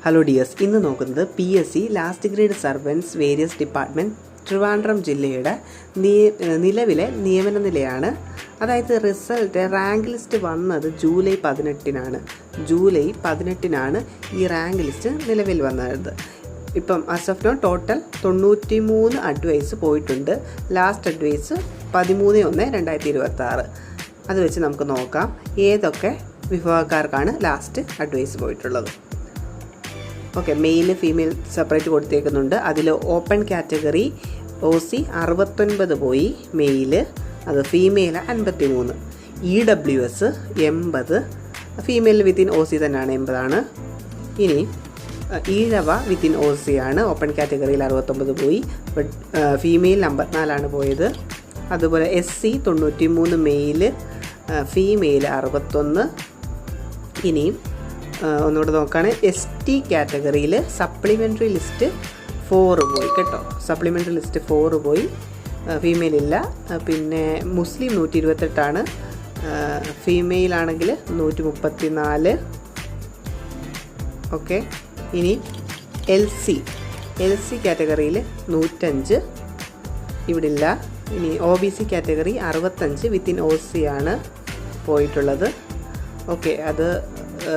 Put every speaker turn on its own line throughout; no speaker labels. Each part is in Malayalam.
ഹലോ ഡിയേഴ്സ്, ഇന്ന് നോക്കുന്നത് PSC last grade servants various department Trivandrum ജില്ലയുടെ നിലവിലെ നിയമന നിലയാണ്. അതായത് റിസൾട്ട് റാങ്ക് ലിസ്റ്റ് വന്നത് ജൂലൈ 18-നാണ് ഈ റാങ്ക് ലിസ്റ്റ് നിലവിൽ വന്നത്. ഇപ്പം as of now total 93 advice പോയിട്ടുണ്ട്. Last advice 13/1/2026. അത് വെച്ച് നമുക്ക് നോക്കാം ഏതൊക്കെ വിഭാഗക്കാർക്കാണ് ലാസ്റ്റ് അഡ്വൈസ് പോയിട്ടുള്ളത്. ഓക്കെ, മെയിൽ ഫീമെയിൽ സെപ്പറേറ്റ് കൊടുത്തേക്കുന്നുണ്ട്. അതിൽ ഓപ്പൺ കാറ്റഗറി OC 69 പോയി മെയില്, അത് female 53, EWS 80, female within OC തന്നെയാണ് 80. ഇനി ഈഴവ വിത്തിൻ OC ആണ്. ഓപ്പൺ കാറ്റഗറിയിൽ 69 പോയി, ബട്ട് ഫീമെയിൽ 54 പോയത്. അതുപോലെ SC 93 മെയില്, ഫീമെയിൽ 61. ഇനിയും ഒന്നുകൂടെ നോക്കുകയാണ്, ST കാറ്റഗറിയിൽ സപ്ലിമെൻ്ററി ലിസ്റ്റ് 4 പോയി കേട്ടോ. സപ്ലിമെൻ്ററി ലിസ്റ്റ് 4 പോയി, ഫീമെയിൽ ഇല്ല. പിന്നെ മുസ്ലിം 128, ഫീമെയിലാണെങ്കിൽ 134. ഓക്കെ, ഇനി LC കാറ്റഗറിയിൽ 105 ഇവിടെ ഇല്ല. ഇനി OBC കാറ്റഗറി 65 വിത്തിൻ OC ആണ് പോയിട്ടുള്ളത്. ഓക്കെ, അത്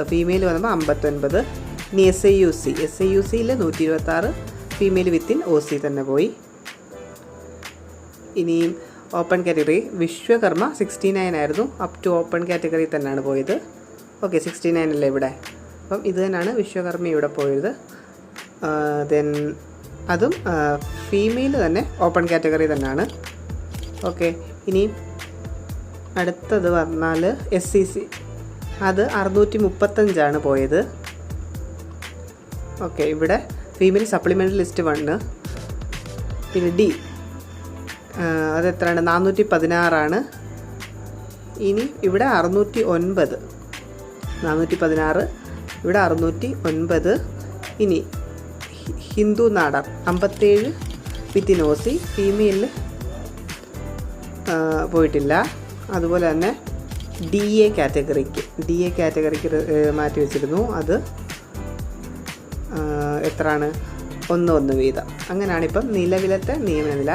ഫീമെയിൽ വന്നപ്പോൾ 59. ഇനി SIUCയിൽ 126, ഫീമെയിൽ വിത്തിൻ OC തന്നെ പോയി. ഇനിയും ഓപ്പൺ കാറ്റഗറി വിശ്വകർമ്മ 69 ആയിരുന്നു, അപ് ടു ഓപ്പൺ കാറ്റഗറി തന്നെയാണ് പോയത്. ഓക്കെ, 69 അല്ലേ ഇവിടെ. അപ്പം ഇത് തന്നെയാണ് വിശ്വകർമ്മ ഇവിടെ പോയത്. ദെൻ അതും ഫീമെയിൽ തന്നെ ഓപ്പൺ കാറ്റഗറി തന്നെയാണ്. ഓക്കെ, ഇനി അടുത്തത് പറഞ്ഞാൽ SCC, അത് 635 പോയത്. ഓക്കെ, ഇവിടെ ഫീമെയിൽ സപ്ലിമെൻ്ററി ലിസ്റ്റ് 1. പിന്നെ D അത് എത്രയാണ്, 416. ഇനി ഇവിടെ 609, 416, ഇവിടെ 609. ഇനി ഹിന്ദു നാടാർ 57 വിത്തിൻ OC, ഫീമെയിലിൽ പോയിട്ടില്ല. അതുപോലെ തന്നെ DA കാറ്റഗറിക്ക് മാറ്റി വെച്ചിരുന്നു. അത് എത്രയാണ്, 1 വീതം. അങ്ങനെയാണ് ഇപ്പം നിലവിലത്തെ നിയമനനില.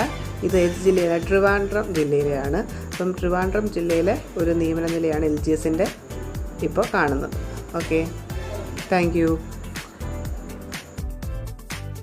ഇത് ഏത് ജില്ലയിലെ? ട്രിവാൻഡ്രം ജില്ലയിലെയാണ്. അപ്പം ട്രിവാൻഡ്രം ജില്ലയിലെ ഒരു നിയമന നിലയാണ് LGSൻ്റെ ഇപ്പോൾ കാണുന്നത്. Okay, thank you.